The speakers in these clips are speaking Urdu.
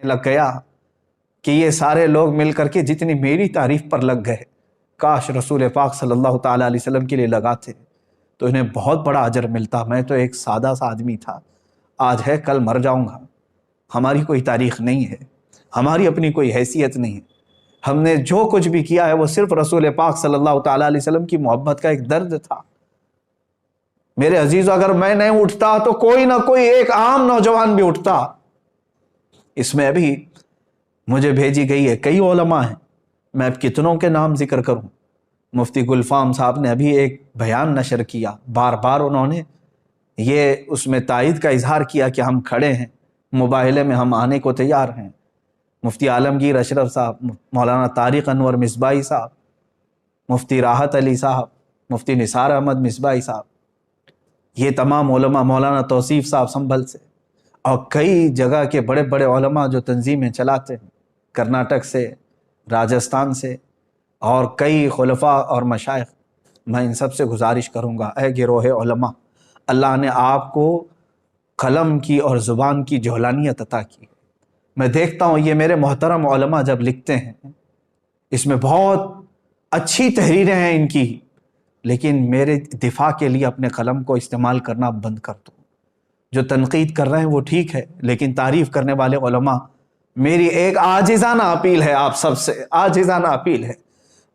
لگ گیا کہ یہ سارے لوگ مل کر کے جتنی میری تعریف پر لگ گئے، کاش رسول پاک صلی اللہ تعالیٰ علیہ وسلم کے لیے لگاتے تو انہیں بہت بڑا اجر ملتا۔ میں تو ایک سادہ سا آدمی تھا، آج ہے کل مر جاؤں گا، ہماری کوئی تاریخ نہیں ہے، ہماری اپنی کوئی حیثیت نہیں ہے، ہم نے جو کچھ بھی کیا ہے وہ صرف رسول پاک صلی اللہ تعالیٰ علیہ وسلم کی محبت کا ایک درد تھا۔ میرے عزیزو، اگر میں نہیں اٹھتا تو کوئی نہ کوئی ایک عام نوجوان بھی اٹھتا۔ اس میں ابھی مجھے بھیجی گئی ہے، کئی علماء ہیں، میں اب کتنوں کے نام ذکر کروں۔ مفتی گلفام صاحب نے ابھی ایک بیان نشر کیا، بار بار انہوں نے یہ اس میں تائید کا اظہار کیا کہ ہم کھڑے ہیں، مباہلے میں ہم آنے کو تیار ہیں۔ مفتی عالمگیر اشرف صاحب، مولانا طارق انور مصباحی صاحب، مفتی راحت علی صاحب، مفتی نثار احمد مصباحی صاحب، یہ تمام علماء، مولانا توصیف صاحب سنبھل سے، اور کئی جگہ کے بڑے بڑے علماء جو تنظیمیں چلاتے ہیں، کرناٹک سے، راجستھان سے، اور کئی خلفاء اور مشائخ، میں ان سب سے گزارش کروں گا، اے گروہ علماء، اللہ نے آپ کو قلم کی اور زبان کی جولانیت عطا کی۔ میں دیکھتا ہوں یہ میرے محترم علماء جب لکھتے ہیں، اس میں بہت اچھی تحریریں ہیں ان کی، لیکن میرے دفاع کے لیے اپنے قلم کو استعمال کرنا بند کر دو۔ جو تنقید کر رہے ہیں وہ ٹھیک ہے، لیکن تعریف کرنے والے علماء، میری ایک عاجزانہ اپیل ہے آپ سب سے، عاجزانہ اپیل ہے،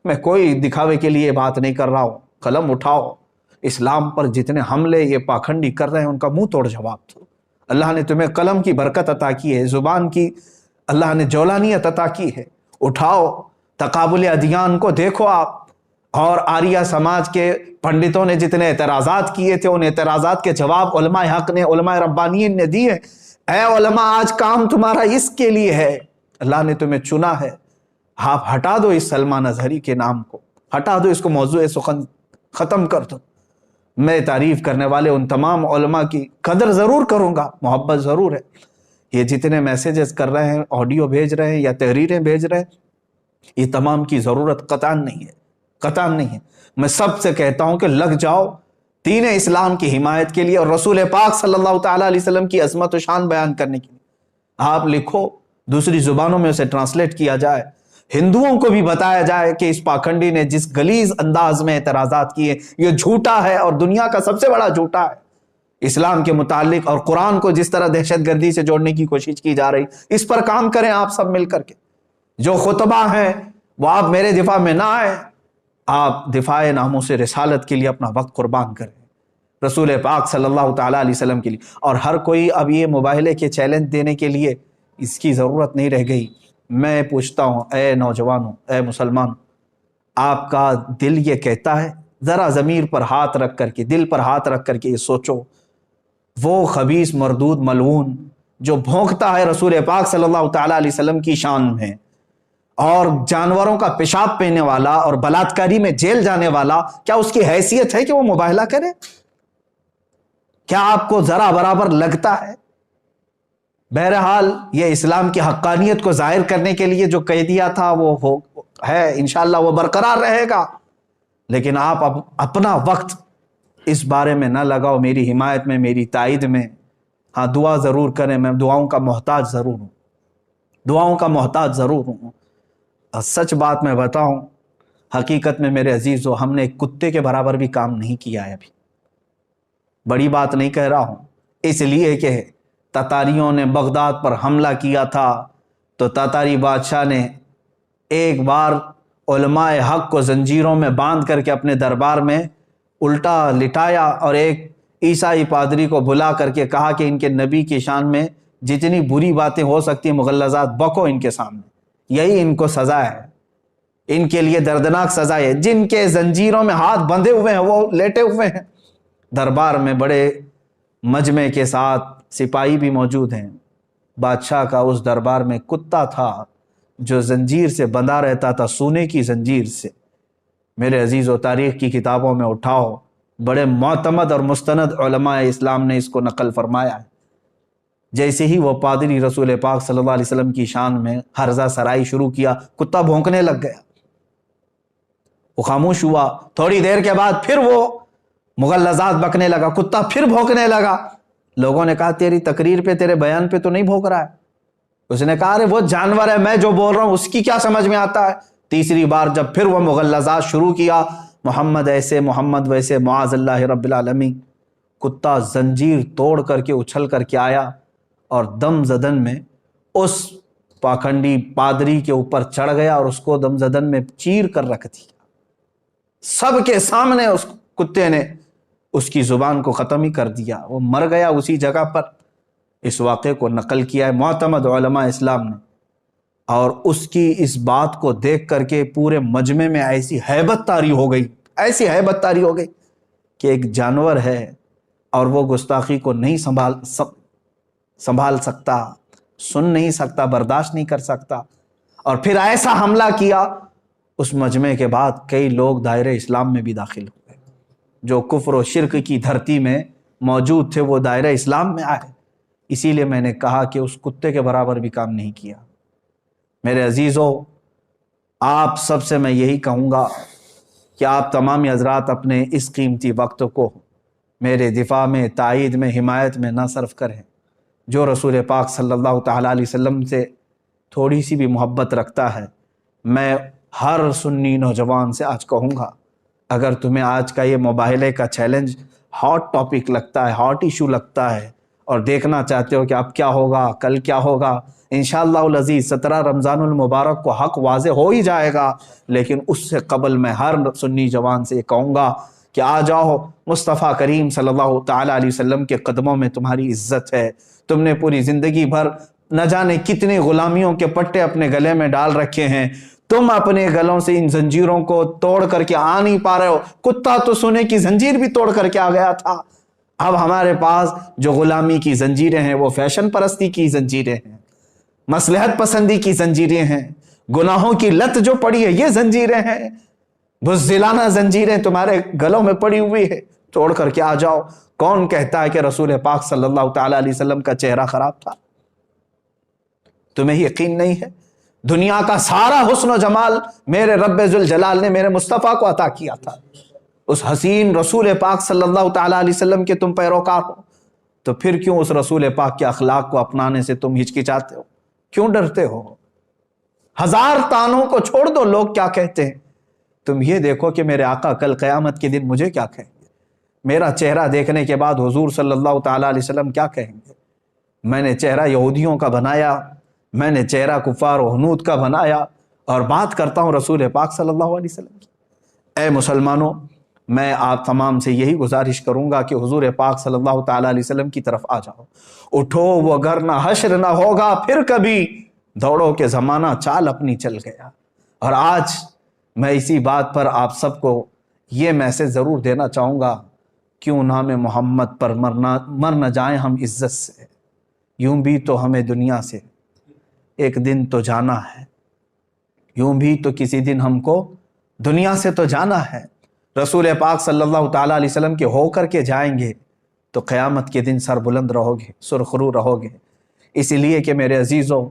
میں کوئی دکھاوے کے لیے بات نہیں کر رہا ہوں، قلم اٹھاؤ، اسلام پر جتنے حملے یہ پاکھنڈی کر رہے ہیں ان کا منہ توڑ جواب دو۔ اللہ نے تمہیں قلم کی برکت عطا کی ہے، زبان کی اللہ نے جولانیت عطا کی ہے، اٹھاؤ، تقابل ادیان کو دیکھو آپ۔ اور آریہ سماج کے پنڈتوں نے جتنے اعتراضات کیے تھے، ان اعتراضات کے جواب علماء حق نے، علماء ربانیین نے دیے۔ اے علماء، آج کام تمہارا اس کے لیے ہے، اللہ نے تمہیں چنا ہے، آپ ہٹا دو اس سلمان اظہری کے نام کو، ہٹا دو اس کو، موضوع سخن ختم کر دو۔ میں تعریف کرنے والے ان تمام علماء کی قدر ضرور کروں گا، محبت ضرور ہے۔ یہ جتنے میسیجز کر رہے ہیں، آڈیو بھیج رہے ہیں یا تحریریں بھیج رہے ہیں، یہ تمام کی ضرورت قطعاً نہیں ہے، قطعاً نہیں ہے۔ میں سب سے کہتا ہوں کہ لگ جاؤ دین اسلام کی حمایت کے لیے اور رسول پاک صلی اللہ تعالیٰ علیہ وسلم کی عظمت و شان بیان کرنے کے لیے۔ آپ لکھو، دوسری زبانوں میں اسے ٹرانسلیٹ کیا جائے، ہندوؤں کو بھی بتایا جائے کہ اس پاکھنڈی نے جس غلیظ انداز میں اعتراضات کیے یہ جھوٹا ہے اور دنیا کا سب سے بڑا جھوٹا ہے۔ اسلام کے متعلق اور قرآن کو جس طرح دہشت گردی سے جوڑنے کی کوشش کی جا رہی، اس پر کام کریں آپ سب مل کر کے۔ جو خطبہ ہیں وہ آپ میرے دفاع میں نہ آئے، آپ دفاع ناموس رسالت کے لیے اپنا وقت قربان کریں، رسول پاک صلی اللہ تعالیٰ علیہ وسلم کے لیے۔ اور ہر کوئی اب یہ مباہلے کے چیلنج دینے کے لیے اس کی ضرورت نہیں رہ گئی۔ میں پوچھتا ہوں، اے نوجوانوں، اے مسلمانوں، آپ کا دل یہ کہتا ہے، ذرا ضمیر پر ہاتھ رکھ کر کے، دل پر ہاتھ رکھ کر کے یہ سوچو، وہ خبیث مردود ملعون جو بھونکتا ہے رسول پاک صلی اللہ تعالیٰ علیہ وسلم کی شان میں، اور جانوروں کا پیشاب پینے والا اور بلاತ್ಕಾری میں جیل جانے والا، کیا اس کی حیثیت ہے کہ وہ مباہلہ کرے؟ کیا آپ کو ذرا برابر لگتا ہے؟ بہرحال یہ اسلام کی حقانیت کو ظاہر کرنے کے لیے جو کہہ دیا تھا وہ ہے، انشاءاللہ وہ برقرار رہے گا، لیکن آپ اب اپنا وقت اس بارے میں نہ لگاؤ، میری حمایت میں، میری تائید میں۔ ہاں، دعا ضرور کریں، میں دعاؤں کا محتاج ضرور ہوں، دعاؤں کا محتاج ضرور ہوں۔ اور سچ بات میں بتاؤں، حقیقت میں میرے عزیزو، ہم نے ایک کتے کے برابر بھی کام نہیں کیا ہے ابھی۔ بڑی بات نہیں کہہ رہا ہوں، اس لیے کہ تاتاریوں نے بغداد پر حملہ کیا تھا تو تاتاری بادشاہ نے ایک بار علماء حق کو زنجیروں میں باندھ کر کے اپنے دربار میں الٹا لٹایا، اور ایک عیسائی پادری کو بلا کر کے کہا کہ ان کے نبی کی شان میں جتنی بری باتیں ہو سکتی ہیں مغلظات بکو ان کے سامنے، یہی ان کو سزا ہے، ان کے لیے دردناک سزا ہے۔ جن کے زنجیروں میں ہاتھ بندھے ہوئے ہیں وہ لیٹے ہوئے ہیں دربار میں، بڑے مجمع کے ساتھ سپاہی بھی موجود ہیں۔ بادشاہ کا اس دربار میں کتا تھا جو زنجیر سے بندھا رہتا تھا، سونے کی زنجیر سے۔ میرے عزیز و تاریخ کی کتابوں میں اٹھاؤ، بڑے معتمد اور مستند علماء اسلام نے اس کو نقل فرمایا ہے۔ جیسے ہی وہ پادری رسول پاک صلی اللہ علیہ وسلم کی شان میں ہرزہ سرائی شروع کیا، کتا بھونکنے لگ گیا، وہ خاموش ہوا، تھوڑی دیر کے بعد پھر وہ مغلظات بکنے لگا، کتا پھر بھونکنے لگا۔ لوگوں نے کہا تیری تقریر پہ، تیرے بیان پہ تو نہیں بھونک رہا ہے۔ اس نے کہا ارے وہ جانور ہے، میں جو بول رہا ہوں اس کی کیا سمجھ میں آتا ہے؟ تیسری بار جب پھر وہ مغلظات شروع کیا، محمد ایسے محمد ویسے معاذ اللہ رب العالمین، کتا زنجیر توڑ کر کے اچھل کر کے آیا اور دم زدن میں اس پاکھنڈی پادری کے اوپر چڑھ گیا اور اس کو دم زدن میں چیر کر رکھ دیا۔ سب کے سامنے اس کتے نے اس کی زبان کو ختم ہی کر دیا، وہ مر گیا اسی جگہ پر۔ اس واقعے کو نقل کیا ہے معتمد علماء اسلام نے، اور اس کی اس بات کو دیکھ کر کے پورے مجمع میں ایسی ہیبت طاری ہو گئی، ایسی ہیبت طاری ہو گئی کہ ایک جانور ہے اور وہ گستاخی کو نہیں سنبھال سکتا، سن نہیں سکتا، برداشت نہیں کر سکتا، اور پھر ایسا حملہ کیا۔ اس مجمع کے بعد کئی لوگ دائرہ اسلام میں بھی داخل ہوئے، جو کفر و شرک کی دھرتی میں موجود تھے وہ دائرہ اسلام میں آئے۔ اسی لیے میں نے کہا کہ اس کتے کے برابر بھی کام نہیں کیا۔ میرے عزیزو، آپ سب سے میں یہی کہوں گا کہ آپ تمامی حضرات اپنے اس قیمتی وقت کو میرے دفاع میں، تائید میں، حمایت میں نہ صرف کریں۔ جو رسول پاک صلی اللہ تعالیٰ علیہ وسلم سے تھوڑی سی بھی محبت رکھتا ہے، میں ہر سنی نوجوان سے آج کہوں گا، اگر تمہیں آج کا یہ مباہلے کا چیلنج ہاٹ ٹاپک لگتا ہے، ہاٹ ایشو لگتا ہے، اور دیکھنا چاہتے ہو کہ اب کیا ہوگا، کل کیا ہوگا، انشاءاللہ العزیز 17 رمضان المبارک کو حق واضح ہو ہی جائے گا، لیکن اس سے قبل میں ہر سنی جوان سے کہوں گا کہ آ جاؤ، مصطفیٰ کریم صلی اللہ تعالیٰ علیہ وسلم کے قدموں میں تمہاری عزت ہے۔ تم نے پوری زندگی بھر نہ جانے کتنے غلامیوں کے پٹے اپنے گلے میں ڈال رکھے ہیں، تم اپنے گلوں سے ان زنجیروں کو توڑ کر کے آ نہیں پا رہے ہو۔ کتا تو سونے کی زنجیر بھی توڑ کر کے آ گیا تھا، اب ہمارے پاس جو غلامی کی زنجیریں ہیں وہ فیشن پرستی کی زنجیریں ہیں، مصلحت پسندی کی زنجیریں ہیں، گناہوں کی لت جو پڑی ہے یہ زنجیریں ہیں، بزدلانہ زنجیریں تمہارے گلوں میں پڑی ہوئی ہے، توڑ کر کے آ جاؤ۔ کون کہتا ہے کہ رسول پاک صلی اللہ تعالیٰ علیہ وسلم کا چہرہ خراب تھا؟ تمہیں یقین نہیں ہے؟ دنیا کا سارا حسن و جمال میرے رب ذوالجلال نے میرے مصطفیٰ کو عطا کیا تھا۔ اس حسین رسول پاک صلی اللہ تعالیٰ علیہ وسلم کے تم پیروکار ہو، تو پھر کیوں اس رسول پاک کے اخلاق کو اپنانے سے تم ہچکچاتے ہو؟ کیوں ڈرتے ہو؟ ہزار تانوں کو چھوڑ دو، لوگ کیا کہتے ہیں، تم یہ دیکھو کہ میرے آقا کل قیامت کے دن مجھے کیا کہیں گے، میرا چہرہ دیکھنے کے بعد حضور صلی اللہ تعالیٰ علیہ وسلم کیا کہیں گے۔ میں نے چہرہ یہودیوں کا بنایا، میں نے چہرہ کفار و حنود کا بنایا، اور بات کرتا ہوں رسول پاک صلی اللہ علیہ وسلم کی۔ اے مسلمانوں، میں آپ تمام سے یہی گزارش کروں گا کہ حضور پاک صلی اللہ تعالیٰ علیہ وسلم کی طرف آ جاؤ، اٹھو، وہ گر نہ حشر نہ ہوگا پھر کبھی، دوڑو کہ زمانہ چال اپنی چل گیا۔ اور آج میں اسی بات پر آپ سب کو یہ میسج ضرور دینا چاہوں گا، کیوں نام محمد پر مر نہ جائیں ہم عزت سے، یوں بھی تو ہمیں دنیا سے ایک دن تو جانا ہے، یوں بھی تو کسی دن ہم کو دنیا سے تو جانا ہے۔ رسول پاک صلی اللہ تعالیٰ علیہ وسلم کے ہو کر کے جائیں گے تو قیامت کے دن سر بلند رہو گے، سرخرو رہو گے۔ اس لیے کہ میرے عزیزو،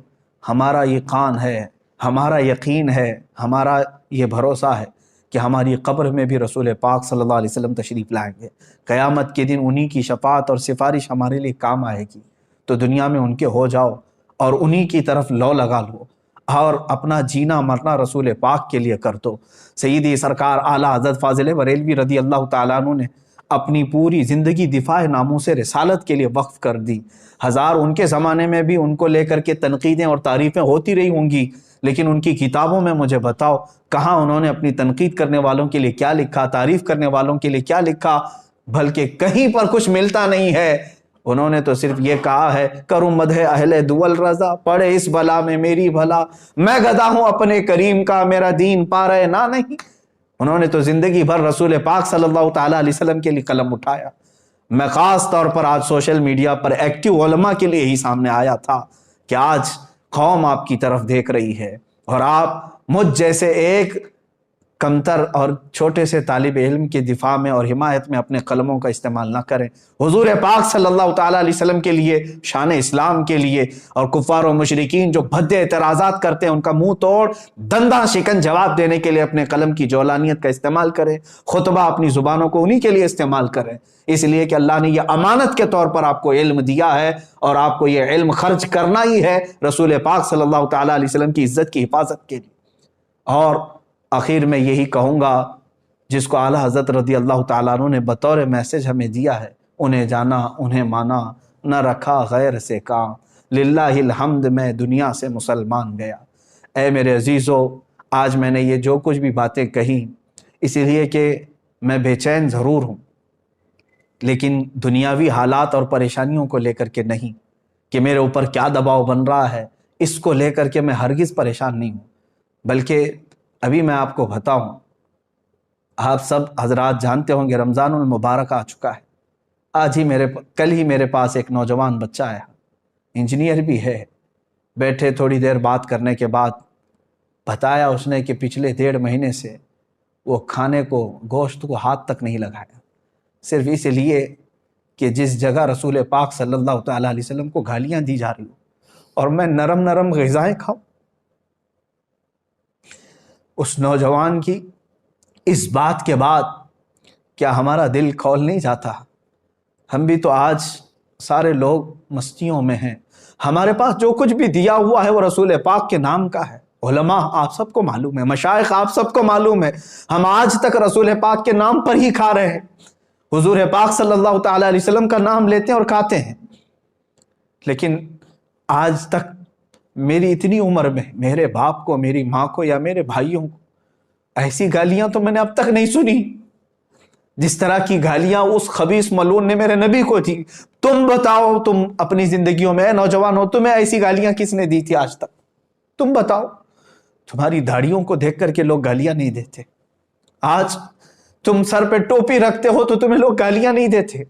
ہمارا یہ قان ہے، ہمارا یقین ہے، ہمارا یہ بھروسہ ہے کہ ہماری قبر میں بھی رسول پاک صلی اللہ علیہ وسلم تشریف لائیں گے۔ قیامت کے دن انہی کی شفاعت اور سفارش ہمارے لیے کام آئے گی، تو دنیا میں ان کے ہو جاؤ اور انہی کی طرف لو لگا لو، اور اپنا جینا مرنا رسول پاک کے لیے کر دو۔ سیدی سرکار اعلیٰ حضرت فاضل بریلوی رضی اللہ تعالیٰ عنہ نے اپنی پوری زندگی دفاع ناموس رسالت کے لیے وقف کر دی۔ ہزار ان کے زمانے میں بھی ان کو لے کر کے تنقیدیں اور تعریفیں ہوتی رہی ہوں گی، لیکن ان کی کتابوں میں مجھے بتاؤ کہاں انہوں نے اپنی تنقید کرنے والوں کے لیے کیا لکھا، تعریف کرنے والوں کے لیے کیا لکھا؟ بلکہ کہیں پر کچھ ملتا نہیں ہے۔ انہوں نے تو صرف یہ کہا ہے، کروں مدح اہل دول رضا، پڑے اس بلا میں میری بھلا، میں گدا ہوں اپنے کریم کا، میرا دین پا رہے نہ نہیں۔ انہوں نے تو زندگی بھر رسول پاک صلی اللہ تعالیٰ علیہ وسلم کے لیے قلم اٹھایا۔ میں خاص طور پر آج سوشل میڈیا پر ایکٹیو علماء کے لیے ہی سامنے آیا تھا کہ آج قوم آپ کی طرف دیکھ رہی ہے، اور آپ مجھ جیسے ایک کمتر اور چھوٹے سے طالب علم کی دفاع میں اور حمایت میں اپنے قلموں کا استعمال نہ کریں۔ حضور پاک صلی اللہ تعالیٰ علیہ وسلم کے لیے، شان اسلام کے لیے، اور کفار و مشرکین جو بھدے اعتراضات کرتے ہیں ان کا منہ توڑ دنداں شکن جواب دینے کے لیے اپنے قلم کی جولانیت کا استعمال کریں۔ خطبہ اپنی زبانوں کو انہی کے لیے استعمال کریں، اس لیے کہ اللہ نے یہ امانت کے طور پر آپ کو علم دیا ہے، اور آپ کو یہ علم خرچ کرنا ہی ہے رسول پاک صلی اللہ تعالیٰ علیہ وسلم کی عزت کی حفاظت کے لیے۔ اور آخر میں یہی کہوں گا، جس کو اعلیٰ حضرت رضی اللہ تعالیٰ عنہ نے بطور میسج ہمیں دیا ہے، انہیں جانا انہیں مانا، نہ رکھا غیر سے کام، للہ الحمد میں دنیا سے مسلمان گیا۔ اے میرے عزیزو، آج میں نے یہ جو کچھ بھی باتیں کہیں اسی لیے کہ میں بے چین ضرور ہوں، لیکن دنیاوی حالات اور پریشانیوں کو لے کر کے نہیں، کہ میرے اوپر کیا دباؤ بن رہا ہے اس کو لے کر کے میں ہرگز پریشان نہیں ہوں، بلکہ ابھی میں آپ کو بتاؤں، آپ سب حضرات جانتے ہوں گے رمضان المبارک آ چکا ہے۔ کل ہی میرے پاس ایک نوجوان بچہ آیا، انجینئر بھی ہے، بیٹھے تھوڑی دیر بات کرنے کے بعد بتایا اس نے کہ پچھلے 1.5 مہینے سے وہ کھانے کو، گوشت کو ہاتھ تک نہیں لگایا، صرف اس لیے کہ جس جگہ رسول پاک صلی اللہ تعالیٰ علیہ وسلم کو گالیاں دی جا رہی ہوں اور میں نرم نرم غذائیں کھاؤں۔ اس نوجوان کی اس بات کے بعد کیا ہمارا دل کھول نہیں جاتا؟ ہم بھی تو آج سارے لوگ مستیوں میں ہیں، ہمارے پاس جو کچھ بھی دیا ہوا ہے وہ رسول پاک کے نام کا ہے۔ علماء آپ سب کو معلوم ہے، مشائخ آپ سب کو معلوم ہے، ہم آج تک رسول پاک کے نام پر ہی کھا رہے ہیں، حضور پاک صلی اللہ تعالیٰ علیہ وسلم کا نام لیتے ہیں اور کھاتے ہیں۔ لیکن آج تک میری اتنی عمر میں میرے باپ کو، میری ماں کو یا میرے بھائیوں کو ایسی گالیاں تو میں نے اب تک نہیں سنی جس طرح کی گالیاں اس خبیث ملعون نے میرے نبی کو دی۔ تم بتاؤ، تم اپنی زندگیوں میں نوجوان ہو، تمہیں ایسی گالیاں کس نے دی تھی آج تک؟ تم بتاؤ، تمہاری داڑھیوں کو دیکھ کر کے لوگ گالیاں نہیں دیتے، آج تم سر پہ ٹوپی رکھتے ہو تو تمہیں لوگ گالیاں نہیں دیتے۔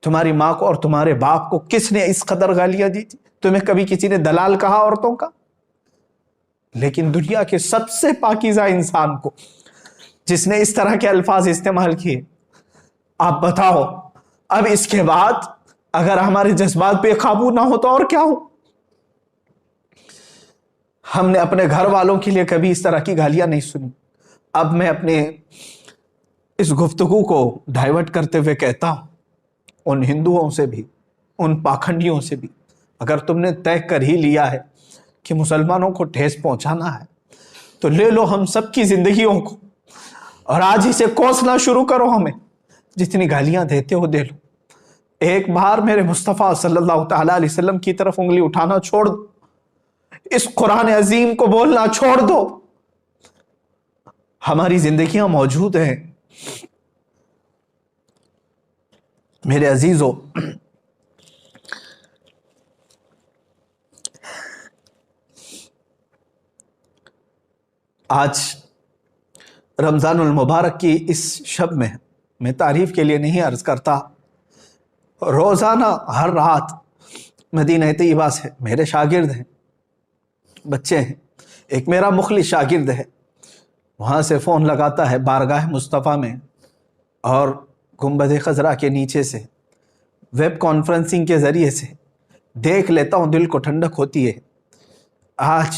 تمہاری ماں کو اور تمہارے باپ کو کس نے اس قدر گالیاں دی تھی؟ تمہیں کبھی کسی نے دلال کہا عورتوں کا؟ لیکن دنیا کے سب سے پاکیزہ انسان کو جس نے اس طرح کے الفاظ استعمال کیے، آپ بتاؤ اب اس کے بعد اگر ہمارے جذبات بے قابو نہ ہو تو اور کیا ہو؟ ہم نے اپنے گھر والوں کے لیے کبھی اس طرح کی گالیاں نہیں سنی۔ اب میں اپنے اس گفتگو کو ڈائیورٹ کرتے ہوئے کہتا ہوں، ان ہندوؤں سے بھی، ان پاکھنڈیوں سے بھی، اگر تم نے طے کر ہی لیا ہے کہ مسلمانوں کو ٹھیس پہنچانا ہے تو لے لو ہم سب کی زندگیوں کو اور آج ہی سے کوسنا شروع کرو، ہمیں جتنی گالیاں دیتے ہو دے لو۔ ایک بار میرے مصطفیٰ صلی اللہ تعالیٰ علیہ وسلم کی طرف انگلی اٹھانا چھوڑ دو، اس قرآن عظیم کو بولنا چھوڑ دو۔ ہماری زندگیاں موجود ہیں میرے عزیزو۔ آج رمضان المبارک کی اس شب میں تعریف کے لیے نہیں عرض کرتا، روزانہ ہر رات مدینہ طیبہ سے میرے شاگرد ہیں، بچے ہیں، ایک میرا مخلص شاگرد ہے، وہاں سے فون لگاتا ہے بارگاہ مصطفیٰ میں اور گنبد خضرا کے نیچے سے ویب کانفرنسنگ کے ذریعے سے دیکھ لیتا ہوں، دل کو ٹھنڈک ہوتی ہے۔ آج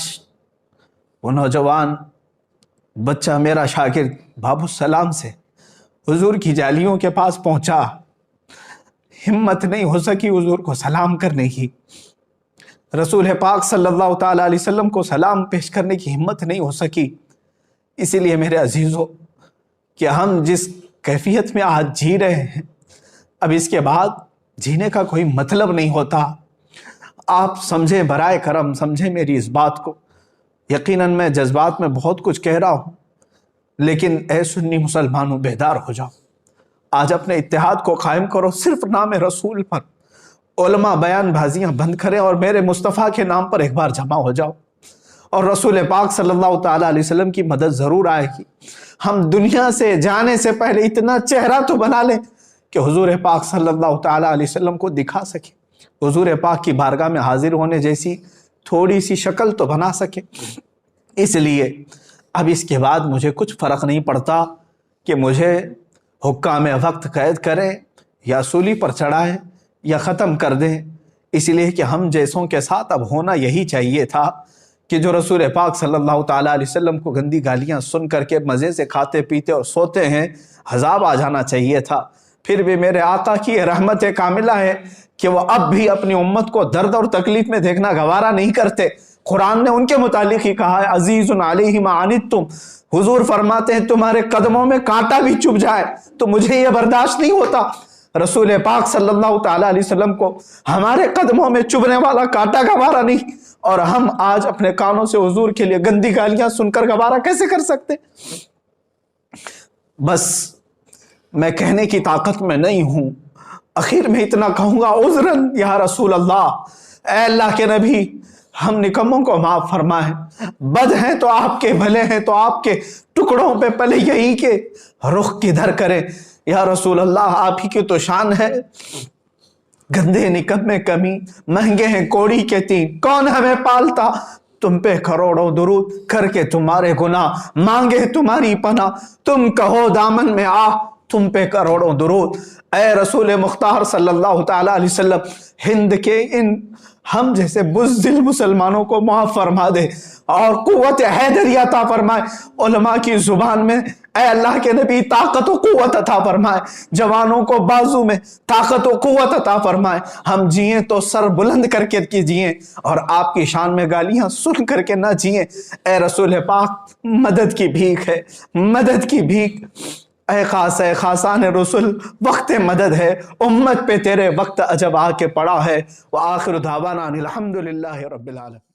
وہ نوجوان بچہ میرا شاگرد باب السلام سے حضور کی جالیوں کے پاس پہنچا، ہمت نہیں ہو سکی حضور کو سلام کرنے کی، رسول پاک صلی اللہ تعالیٰ علیہ وسلم کو سلام پیش کرنے کی ہمت نہیں ہو سکی۔ اسی لیے میرے عزیزو کہ ہم جس کیفیت میں آج جی رہے ہیں، اب اس کے بعد جینے کا کوئی مطلب نہیں ہوتا۔ آپ سمجھیں، برائے کرم سمجھیں میری اس بات کو۔ یقیناً میں جذبات میں بہت کچھ کہہ رہا ہوں، لیکن اے سنی مسلمانوں بیدار ہو جاؤ، آج اپنے اتحاد کو قائم کرو، صرف نام رسول پر علماء بیان بازیاں بند کریں اور میرے مصطفیٰ کے نام پر ایک بار جمع ہو جاؤ، اور رسول پاک صلی اللہ تعالیٰ علیہ وسلم کی مدد ضرور آئے گی۔ ہم دنیا سے جانے سے پہلے اتنا چہرہ تو بنا لیں کہ حضور پاک صلی اللہ تعالیٰ علیہ وسلم کو دکھا سکے، حضور پاک کی بارگاہ میں حاضر ہونے جیسی تھوڑی سی شکل تو بنا سکے۔ اس لیے اب اس کے بعد مجھے کچھ فرق نہیں پڑتا کہ مجھے حکام وقت قید کرے یا سولی پر چڑھائے یا ختم کر دیں، اس لیے کہ ہم جیسوں کے ساتھ اب ہونا یہی چاہیے تھا کہ جو رسول پاک صلی اللہ تعالیٰ علیہ وسلم کو گندی گالیاں سن کر کے مزے سے کھاتے پیتے اور سوتے ہیں، عذاب آ جانا چاہیے تھا۔ پھر بھی میرے آقا کی یہ رحمت کاملہ ہے کہ وہ اب بھی اپنی امت کو درد اور تکلیف میں دیکھنا گوارا نہیں کرتے۔ قرآن نے ان کے متعلق ہی کہا ہے عزیز علیہ ما عنتم، حضور فرماتے ہیں تمہارے قدموں میں کانٹا بھی چبھ جائے تو مجھے یہ برداشت نہیں ہوتا۔ رسول پاک صلی اللہ تعالیٰ علیہ وسلم کو ہمارے قدموں میں چبھنے والا کانٹا گوارا نہیں، اور ہم آج اپنے کانوں سے حضور کے لیے گندی گالیاں سن کر گوارا کیسے کر سکتے؟ بس میں کہنے کی طاقت میں نہیں ہوں، اخیر میں اتنا کہوں گا عذراً یا رسول اللہ، اے اللہ کے نبی ہم نکموں کو معاف فرمائیں، بد ہیں تو آپ کے، بھلے ہیں تو آپ کے، ٹکڑوں پہ پلے یہی کہ رخ کدھر کریں۔ یا رسول اللہ آپ ہی کی تو شان ہے، گندے نکمے کمی، مہنگے ہیں کوڑی کے تین، کون ہمیں پالتا، تم پہ کروڑوں درود کر کے تمہارے گناہ مانگے تمہاری پناہ، تم کہو دامن میں آ تم پہ کروڑوں درود۔ اے رسول مختار صلی اللہ تعالیٰ علیہ وسلم ہند کے ان ہم جیسے بزدل مسلمانوں کو معاف فرما دے اور قوت حیدری عطا فرمائے، علماء کی زبان میں اے اللہ کے نبی طاقت و قوت عطا فرمائے، جوانوں کو بازو میں طاقت و قوت عطا فرمائے، ہم جئیں تو سر بلند کر کے جئیں اور آپ کی شان میں گالیاں سن کر کے نہ جئیں۔ اے رسول پاک مدد کی بھیک ہے، مدد کی بھیک، اے خاصان رسول وقت مدد ہے، امت پہ تیرے وقت عجب آ کے پڑا ہے۔ وآخر دعوانا الحمدللہ رب العالمین۔